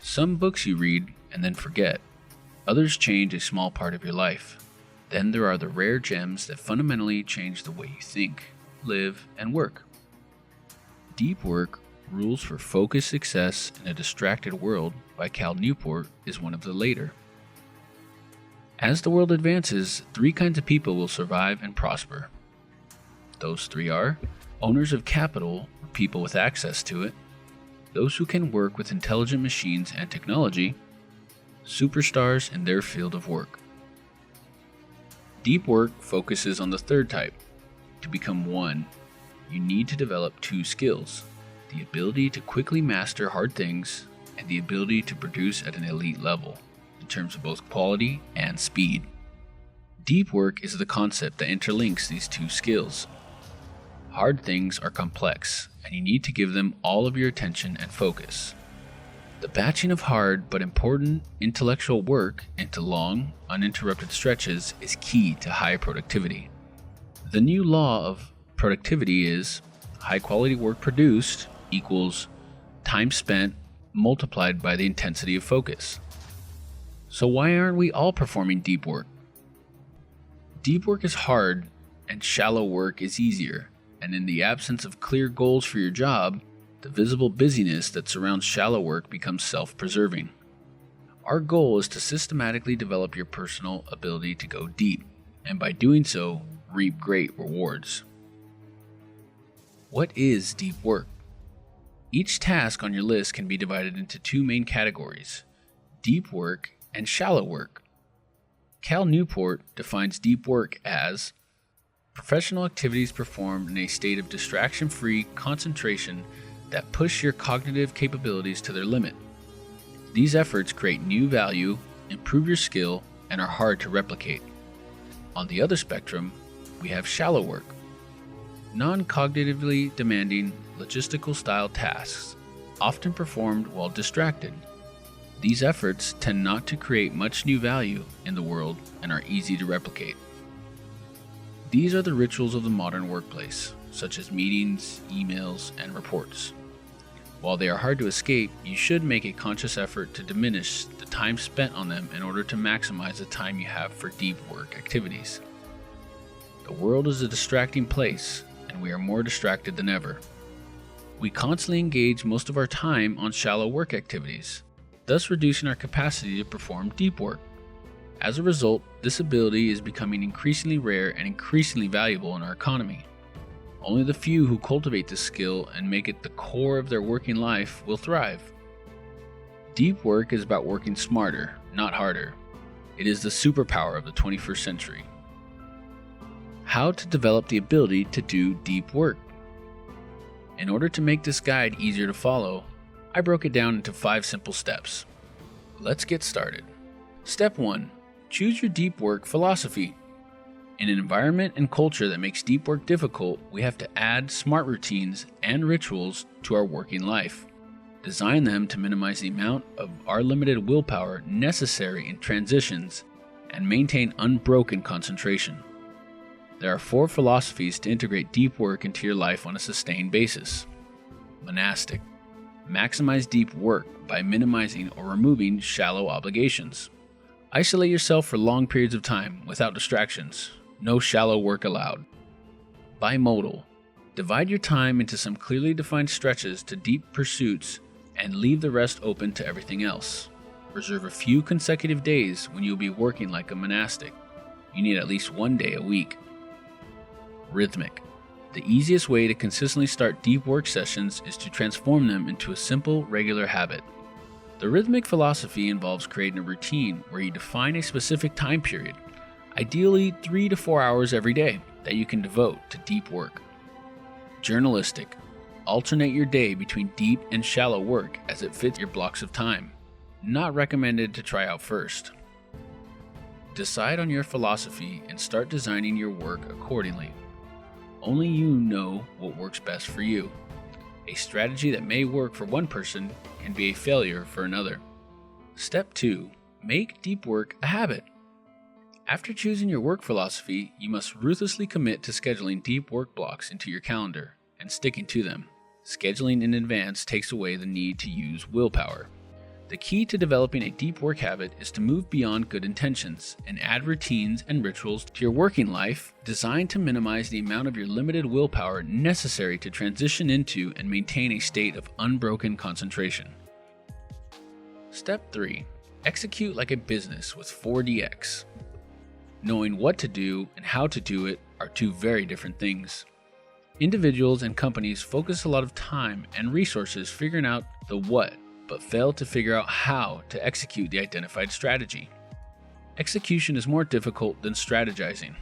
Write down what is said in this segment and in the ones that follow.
Some books you read and then forget. Others change a small part of your life. Then there are the rare gems that fundamentally change the way you think, live, and work. Deep Work, Rules for Focused Success in a Distracted World by Cal Newport is one of the later. As the world advances, 3 kinds of people will survive and prosper. Those 3 are owners of capital, or people with access to it, those who can work with intelligent machines and technology, superstars in their field of work. Deep Work focuses on the third type. To become one, you need to develop 2 skills: the ability to quickly master hard things and the ability to produce at an elite level, in terms of both quality and speed. Deep Work is the concept that interlinks these 2 skills. Hard things are complex, and you need to give them all of your attention and focus. The batching of hard but important intellectual work into long, uninterrupted stretches is key to high productivity. The new law of productivity is high quality work produced equals time spent multiplied by the intensity of focus. So why aren't we all performing deep work? Deep work is hard and shallow work is easier, and in the absence of clear goals for your job, the visible busyness that surrounds shallow work becomes self-preserving. Our goal is to systematically develop your personal ability to go deep, and by doing so, reap great rewards. What is deep work? Each task on your list can be divided into 2 main categories: deep work and shallow work. Cal Newport defines deep work as professional activities performed in a state of distraction-free concentration that push your cognitive capabilities to their limit. These efforts create new value, improve your skill, and are hard to replicate. On the other spectrum, we have shallow work, non-cognitively demanding, logistical-style tasks, often performed while distracted. These efforts tend not to create much new value in the world and are easy to replicate. These are the rituals of the modern workplace, such as meetings, emails, and reports. While they are hard to escape, you should make a conscious effort to diminish the time spent on them in order to maximize the time you have for deep work activities. The world is a distracting place, and we are more distracted than ever. We constantly engage most of our time on shallow work activities, thus reducing our capacity to perform deep work. As a result, this ability is becoming increasingly rare and increasingly valuable in our economy. Only the few who cultivate this skill and make it the core of their working life will thrive. Deep work is about working smarter, not harder. It is the superpower of the 21st century. How to develop the ability to do deep work. In order to make this guide easier to follow, I broke it down into 5 simple steps. Let's get started. Step 1. Choose your deep work philosophy. In an environment and culture that makes deep work difficult, we have to add smart routines and rituals to our working life. Design them to minimize the amount of our limited willpower necessary in transitions and maintain unbroken concentration. There are 4 philosophies to integrate deep work into your life on a sustained basis. Monastic. Maximize deep work by minimizing or removing shallow obligations. Isolate yourself for long periods of time without distractions. No shallow work allowed. Bimodal. Divide your time into some clearly defined stretches to deep pursuits and leave the rest open to everything else. Reserve a few consecutive days when you'll be working like a monastic. You need at least 1 day a week. Rhythmic. The easiest way to consistently start deep work sessions is to transform them into a simple, regular habit. The rhythmic philosophy involves creating a routine where you define a specific time period, ideally 3 to 4 hours every day, that you can devote to deep work. Journalistic. Alternate your day between deep and shallow work as it fits your blocks of time. Not recommended to try out first. Decide on your philosophy and start designing your work accordingly. Only you know what works best for you. A strategy that may work for one person can be a failure for another. Step 2. Make deep work a habit. After choosing your work philosophy, you must ruthlessly commit to scheduling deep work blocks into your calendar and sticking to them. Scheduling in advance takes away the need to use willpower. The key to developing a deep work habit is to move beyond good intentions and add routines and rituals to your working life designed to minimize the amount of your limited willpower necessary to transition into and maintain a state of unbroken concentration. Step 3. Execute like a business with 4DX. Knowing what to do and how to do it are two very different things. Individuals and companies focus a lot of time and resources figuring out the what, but fail to figure out how to execute the identified strategy. Execution is more difficult than strategizing.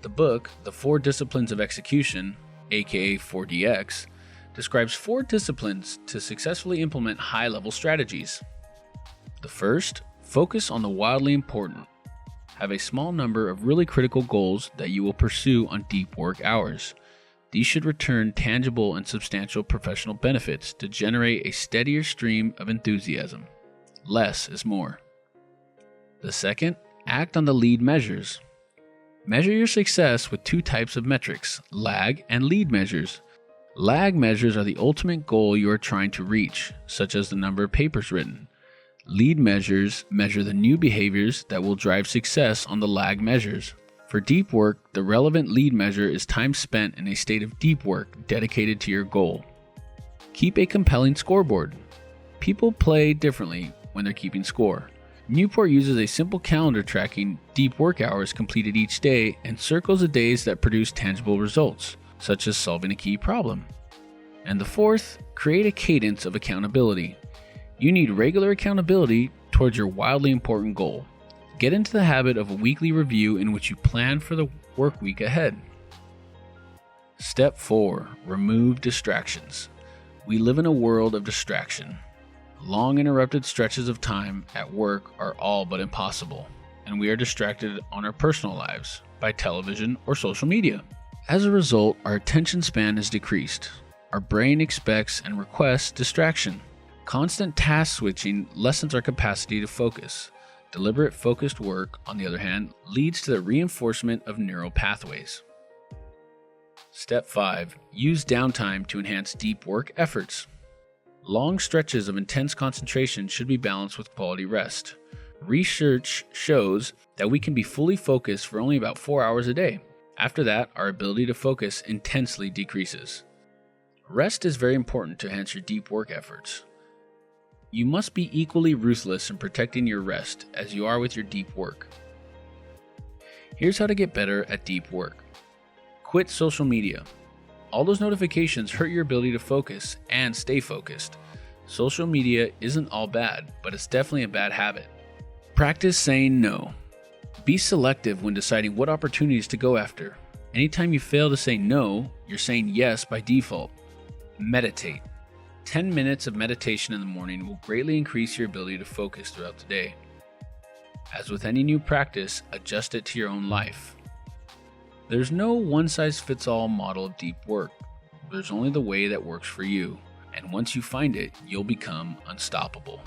The book, The 4 Disciplines of Execution, aka 4DX, describes 4 disciplines to successfully implement high-level strategies. The first, focus on the wildly important. Have a small number of really critical goals that you will pursue on deep work hours. These should return tangible and substantial professional benefits to generate a steadier stream of enthusiasm. Less is more. The second, act on the lead measures. Measure your success with 2 types of metrics, lag and lead measures. Lag measures are the ultimate goal you are trying to reach, such as the number of papers written. Lead measures measure the new behaviors that will drive success on the lag measures. For deep work, the relevant lead measure is time spent in a state of deep work dedicated to your goal. Keep a compelling scoreboard. People play differently when they're keeping score. Newport uses a simple calendar tracking deep work hours completed each day and circles the days that produce tangible results, such as solving a key problem. And the fourth, create a cadence of accountability. You need regular accountability towards your wildly important goal. Get into the habit of a weekly review in which you plan for the work week ahead. Step 4. Remove distractions. We live in a world of distraction. Long interrupted stretches of time at work are all but impossible, and we are distracted on our personal lives by television or social media. As a result, our attention span is decreased. Our brain expects and requests distraction. Constant task switching lessens our capacity to focus. Deliberate focused work, on the other hand, leads to the reinforcement of neural pathways. Step 5. Use downtime to enhance deep work efforts. Long stretches of intense concentration should be balanced with quality rest. Research shows that we can be fully focused for only about 4 hours a day. After that, our ability to focus intensely decreases. Rest is very important to enhance your deep work efforts. You must be equally ruthless in protecting your rest as you are with your deep work. Here's how to get better at deep work. Quit social media. All those notifications hurt your ability to focus and stay focused. Social media isn't all bad, but it's definitely a bad habit. Practice saying no. Be selective when deciding what opportunities to go after. Anytime you fail to say no, you're saying yes by default. Meditate. 10 minutes of meditation in the morning will greatly increase your ability to focus throughout the day. As with any new practice, adjust it to your own life. There's no one-size-fits-all model of deep work. There's only the way that works for you, and once you find it, you'll become unstoppable.